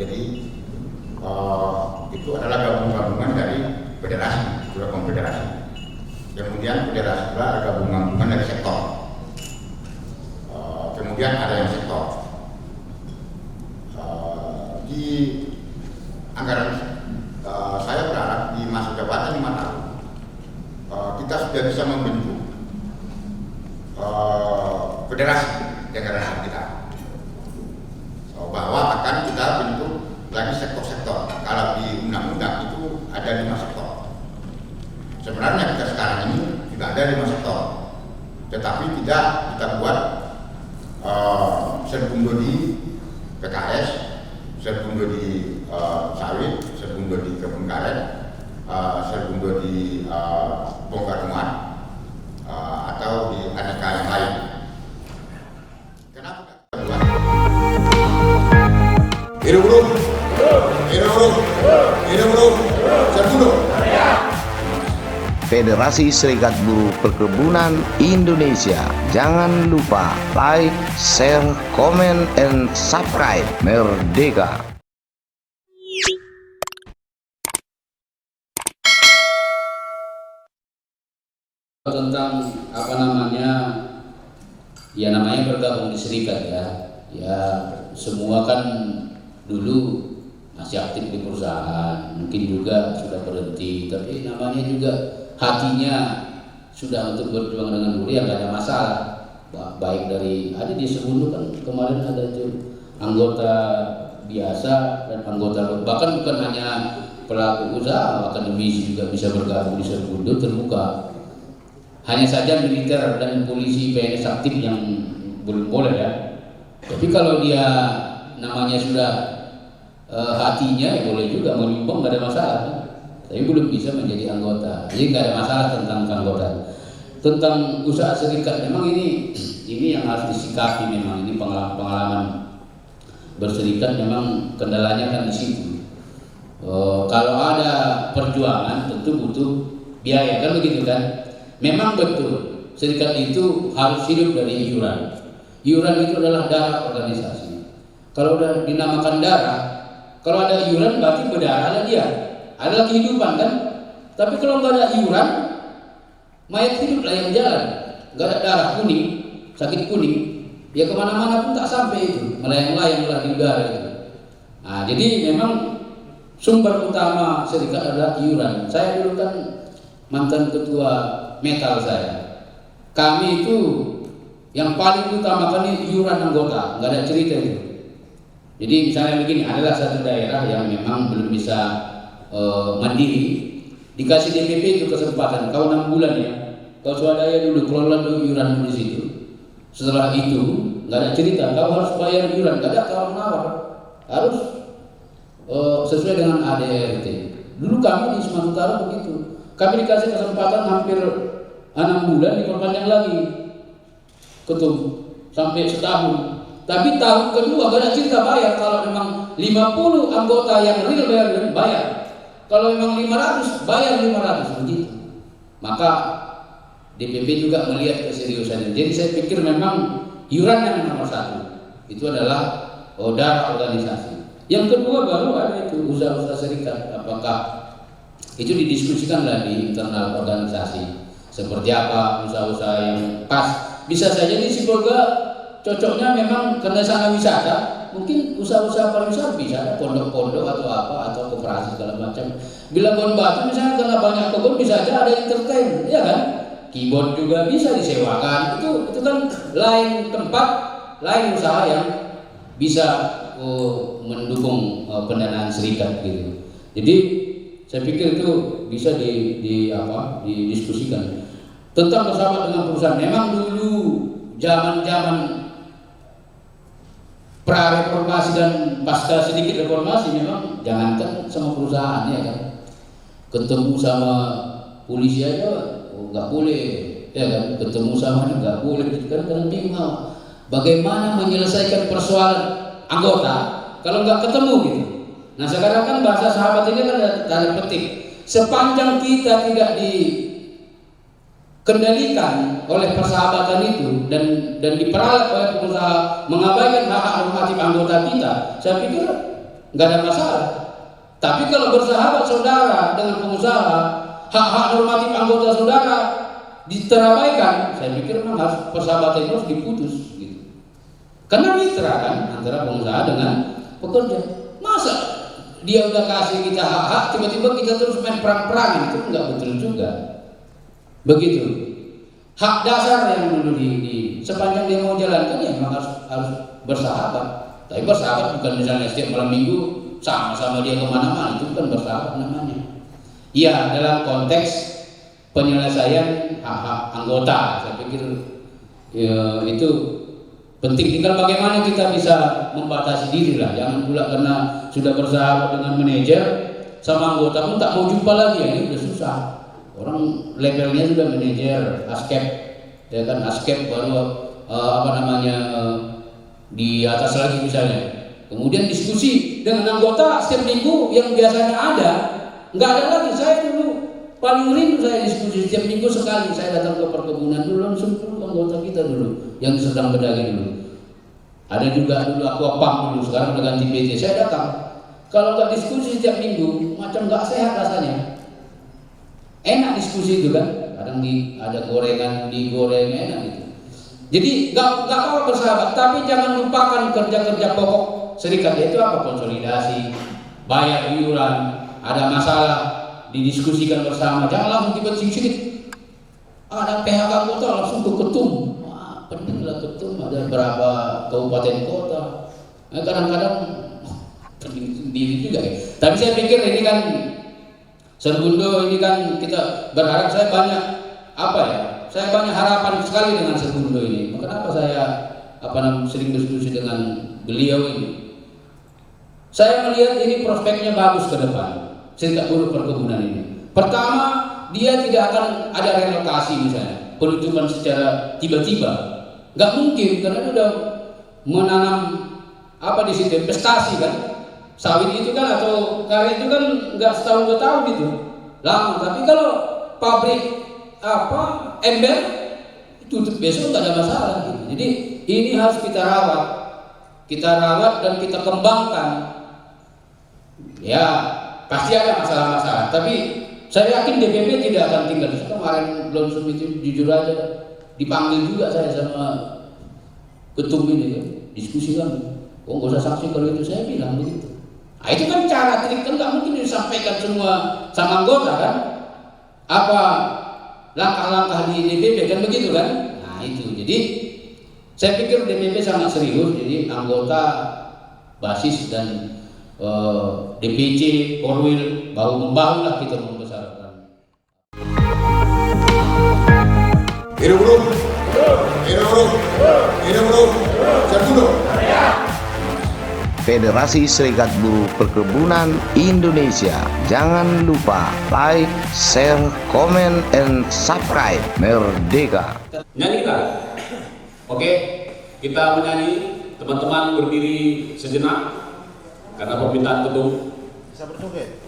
Jadi itu adalah gabungan dari federasi, juga konfederasi. Kemudian federasi pula ada gabungan dari sektor. Kemudian ada yang sektor. Di anggaran saya berharap di masa jabatan 5 tahun kita sudah bisa membentuk federasi di anggaran kita, bahwa akan kita bentuk lagi sektor-sektor. Kalau di undang-undang itu ada 5 sektor. Sebenarnya kita sekarang ini juga ada 5 sektor, tetapi tidak kita buat serbundo di PKS, serbundo di sawit, serbundo di kebun karet, serbundo di bongkar muat, atau di aneka yang lain. Kenapa kita buat? Hidup bro, hidup bro, hidup bro, serbundo. Federasi Serikat Buruh Perkebunan Indonesia. Jangan lupa like, share, comment, and subscribe. Merdeka! Tentang apa namanya, ya namanya bergabung di serikat ya semua kan dulu masih aktif di perusahaan, mungkin juga sudah berhenti, tapi namanya juga hatinya sudah untuk berjuang dengan buruh, ya nggak ada masalah. Baik dari ada di Serbundo kan kemarin ada itu anggota biasa dan anggota, bahkan bukan hanya pelaku usaha, akademisi juga bisa bergabung di Serbundo, terbuka. Hanya saja militer dan polisi PNS aktif yang belum boleh ya. Tapi kalau dia namanya sudah hatinya, ya boleh juga menyumbang, nggak ada masalah. Tapi belum bisa menjadi anggota, jadi nggak ada masalah tentang anggota. Tentang usaha serikat, memang ini yang harus disikapi. Memang ini pengalaman berserikat, memang kendalanya kan di situ. Kalau ada perjuangan tentu butuh biaya, kan begitu kan. Memang betul serikat itu harus hidup dari iuran. Iuran itu adalah darah organisasi. Kalau udah dinamakan darah, kalau ada iuran berarti berdarah dia, adalah kehidupan kan. Tapi kalau nggak ada iuran, mayat hiduplah yang jalan. Nggak ada darah kuning, sakit kuning, ya kemana-mana pun tak sampai itu, melayang-layanglah di udara itu. Nah, jadi memang sumber utama serikat adalah iuran. Saya dulu kan mantan ketua metal saya. Kami itu yang paling utama kan iuran anggota, nggak ada cerita itu. Jadi misalnya begini, adalah satu daerah yang memang belum bisa mandiri, dikasih DPP itu kesempatan, kau 6 bulan ya, kau swadaya dulu, kelola dulu iuran di situ. Setelah itu nggak ada cerita, kau harus bayar iuran, nggak ada tawar menawar, harus sesuai dengan ADRT. Dulu kami di Sumatera Utara begitu, kami dikasih kesempatan hampir 6 bulan, diperpanjang lagi ketum sampai setahun. Tapi tahun kedua gak ada cerita bayar. Kalau memang 50 anggota yang real bayar. Kalau memang 500 bayar 500 begitu. Maka DPP juga melihat keseriusan. Jadi saya pikir memang iuran yang nomor 1 itu adalah darah organisasi. Yang kedua baru ada itu usaha-usaha serikat. Apakah itu didiskusikanlah di internal organisasi, seperti apa usaha-usaha yang pas. Bisa saja di Sibolga cocoknya memang karena sana wisata, mungkin usaha-usaha pariwisata bisa ada pondok-pondok atau apa, atau koperasi segala macam. Bila Labuan Batu misalnya karena banyak kebun, bisa aja ada entertain, ya kan? Keyboard juga bisa disewakan. Itu kan lain tempat, lain usaha yang bisa mendukung pendanaan serikat gitu. Jadi saya pikir itu bisa didiskusikan. Tentang bersama dengan perusahaan, memang dulu zaman-zaman pra-reformasi dan pasca sedikit reformasi, memang jangankan sama perusahaan ya kan, ketemu sama polisi aja nggak boleh ya kan, ketemu sama nggak boleh. Kadang-kadang bingung bagaimana menyelesaikan persoalan anggota kalau nggak ketemu gitu. Nah sekarang kan bahasa sahabat ini kan tanda petik, sepanjang kita tidak dikendalikan oleh persahabatan itu dan diperalat oleh pengusaha mengabaikan hak-hak normatif anggota kita, saya pikir nggak ada masalah. Tapi kalau bersahabat saudara dengan pengusaha, hak-hak normatif anggota saudara diterabaikan, saya pikir memang harus persahabatan itu harus diputus gitu. Karena mitra kan antara pengusaha dengan pekerja. Masa dia udah kasih kita hak-hak, tiba-tiba kita terus main perang-perang, itu nggak betul juga. Begitu. Hak dasar yang dulu di sepanjang dia mau jalankan ya memang harus bersahabat. Tapi bersahabat bukan misalnya setiap malam minggu sama-sama dia kemana-mana, itu bukan bersahabat namanya. Ya dalam konteks penyelesaian hak-hak anggota, saya pikir ya, itu penting. Tinggal bagaimana kita bisa membatasi diri lah. Jangan pula karena sudah bersahabat dengan manajer sama anggota pun tak mau jumpa lagi, ya, ini udah susah. Orang levelnya sudah manajer, askep, ya kan, askep baru di atas lagi misalnya. Kemudian diskusi dengan anggota setiap minggu yang biasanya ada, nggak ada lagi. Saya dulu paling rindu saya diskusi setiap minggu sekali. Saya datang ke perkebunan dulu, langsung dulu anggota kita dulu yang sedang berdagang dulu. Ada juga dulu Aquapam dulu, sekarang udah ganti PT. Saya datang. Kalau nggak diskusi setiap minggu, macam nggak sehat rasanya. Enak diskusi itu kan, kadang ada gorengan, digoreng enak gitu. Jadi nggak apa bersahabat, tapi jangan lupakan kerja-kerja pokok serikat, yaitu apa? Konsolidasi, bayar iuran, ada masalah didiskusikan bersama. Jangan langsung tiba-tiba sedikit ada PHK kota langsung ke ketum. Wah, pentinglah ketum, ada berapa kabupaten kota. Nah, kadang-kadang penting diri juga ya. Tapi saya pikir ini kan Serbundo ini kan kita berharap, saya banyak saya banyak harapan sekali dengan Serbundo ini. Kenapa saya sering diskusi dengan beliau ini? Saya melihat ini prospeknya bagus ke depan Serikat Buruh Perkebunan ini. Pertama, dia tidak akan ada relokasi misalnya, penutupan secara tiba-tiba. Nggak mungkin karena dia udah menanam di situ investasi kan. Sawit itu kan atau karet itu kan nggak setahun 2 tahun itu lama. Tapi kalau pabrik ember tutup besok nggak ada masalah gitu. Jadi ini harus kita rawat dan kita kembangkan. Ya pasti ada masalah-masalah, tapi saya yakin DPP tidak akan tinggal. Kemarin Blonsum itu jujur aja dipanggil juga saya sama ketum ini kan, diskusi kan. Oh nggak usah saksi kalau itu, saya bilang begitu. Nah, itu kan cara trik, kan nggak mungkin disampaikan semua sama anggota kan. Apa langkah-langkah di DPP kan begitu kan. Nah itu, jadi saya pikir DPP sangat serius. Jadi anggota, basis dan DPC, Korwil bahu-membahu lah kita membesarkan. Hidup buruh, hidup buruh, hidup buruh, Serbundo. Federasi Serikat Buruh Perkebunan Indonesia. Jangan lupa like, share, comment, and subscribe. Merdeka. Nyanyikan. Oke, kita menyanyi. Teman-teman berdiri sejenak karena permintaan ketum. Bisa berjoget.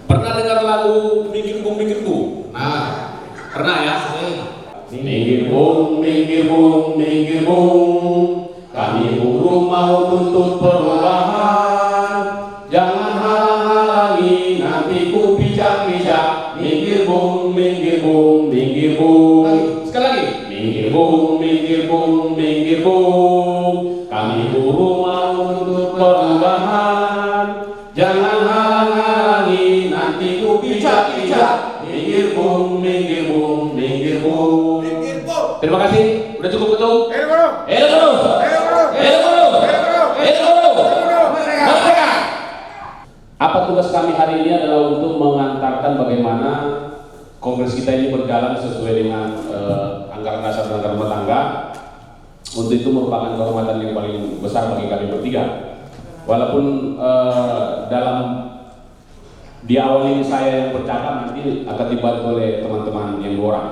Pernah dengar lagu Minggir Bung Minggir Bung? Nah, pernah ya? Minggir Bung, minggir Bung, minggir Bung. Kami buruh mau tuntut perubahan. Jangan halang-halangi, nanti ku pijak-pijak. Minggir Bung, minggir Bung, minggir Bung. Sekali lagi. Minggir Bung, minggir Bung, minggir Bung. Kami buruh mau tuntut perubahan. Jangan halang-halangi, nanti ku pijak-pijak. Minggir Bung, minggir Bung, minggir Bung. Terima kasih. Udah cukup betul? Apa tugas kami hari ini adalah untuk mengantarkan bagaimana kongres kita ini berjalan sesuai dengan anggaran dasar dan anggaran rumah tangga. Untuk itu merupakan kehormatan yang paling besar bagi kami bertiga. Walaupun dalam di awal ini saya yang bercakap, nanti akan dibantu oleh teman-teman yang 2 orang.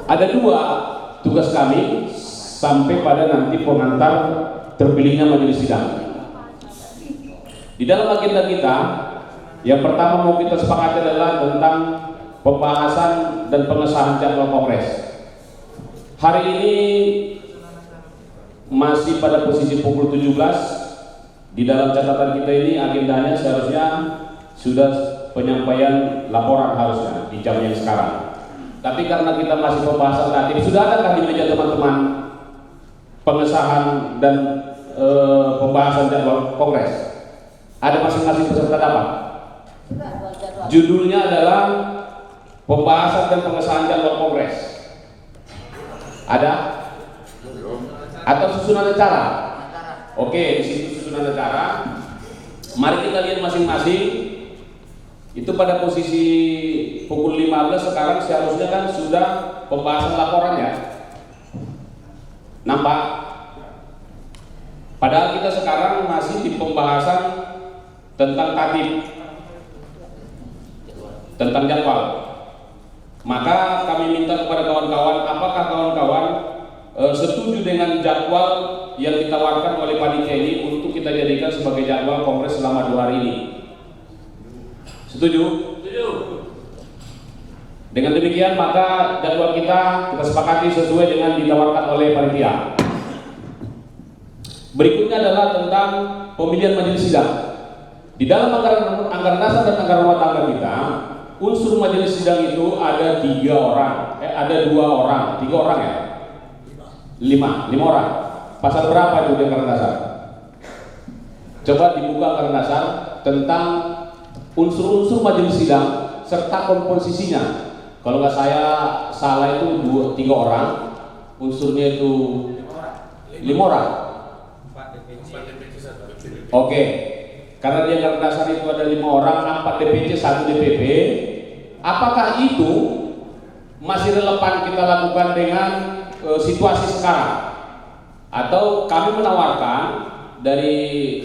Ada 2 tugas kami sampai pada nanti pengantar terpilihnya majelis sidang. Di dalam agenda kita, yang pertama mau kita sepakati adalah tentang pembahasan dan pengesahan jadwal kongres. Hari ini masih pada posisi pukul 17 Di dalam catatan kita ini agendanya seharusnya sudah penyampaian laporan harusnya di jam yang sekarang. Tapi karena kita masih pembahasan tadi, sudah adakah di meja teman-teman pengesahan dan pembahasan jadwal kongres? Ada masing-masing peserta dapat? Judulnya adalah pembahasan dan pengesahan jadwal kongres. Ada? Atau susunan acara? Oke, di situ susunan acara. Mari kita lihat masing-masing. Itu pada posisi pukul 15 sekarang seharusnya kan sudah pembahasan laporan ya. Nampak? Padahal kita sekarang masih di pembahasan tentang tatib, tentang jadwal. Maka kami minta kepada kawan-kawan, apakah kawan-kawan setuju dengan jadwal yang ditawarkan oleh panitia ini untuk kita jadikan sebagai jadwal kongres selama 2 hari ini? Setuju? Setuju. Dengan demikian maka jadwal kita sepakati sesuai dengan ditawarkan oleh panitia. Berikutnya adalah tentang pemilihan majelis sidang. Di dalam anggaran dasar dan anggaran rumah tangga kita, unsur majelis sidang itu ada 3 orang, ada 2 orang, 3 orang ya? 5 orang. Pasal berapa itu di anggaran dasar? Coba dibuka anggaran dasar tentang unsur-unsur majelis sidang serta komposisinya. Kalau nggak saya salah itu 3 orang, unsurnya itu 5 orang. Oke, karena di anggaran dasar itu ada 5 orang, 4 DPC, 1 DPP. Apakah itu masih relevan kita lakukan dengan situasi sekarang? Atau kami menawarkan dari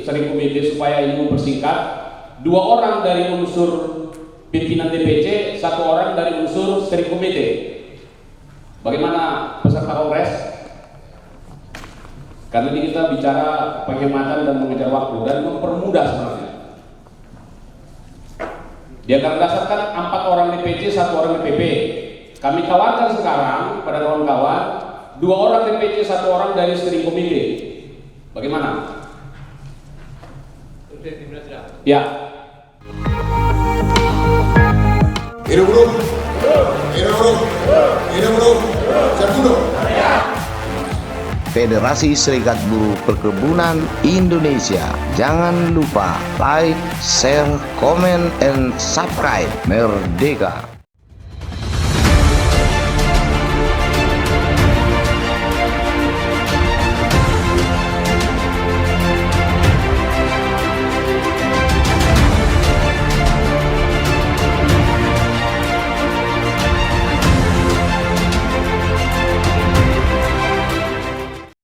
sering komite supaya ini mempersingkat, 2 orang dari unsur pimpinan DPC, 1 orang dari unsur steering komite. Bagaimana peserta kongres? Karena ini kita bicara penghematan dan mengejar waktu dan mempermudah sebenarnya. Dia akan berdasarkan 4 orang DPC, 1 orang DPP. Kami tawarkan sekarang pada kawan-kawan 2 orang DPC, 1 orang dari steering komite. Bagaimana? Ya. Hidup bro, hidup bro, hidup bro, Serbundo. Federasi Serikat Buruh Perkebunan Indonesia. Jangan lupa like, share, comment, and subscribe. Merdeka!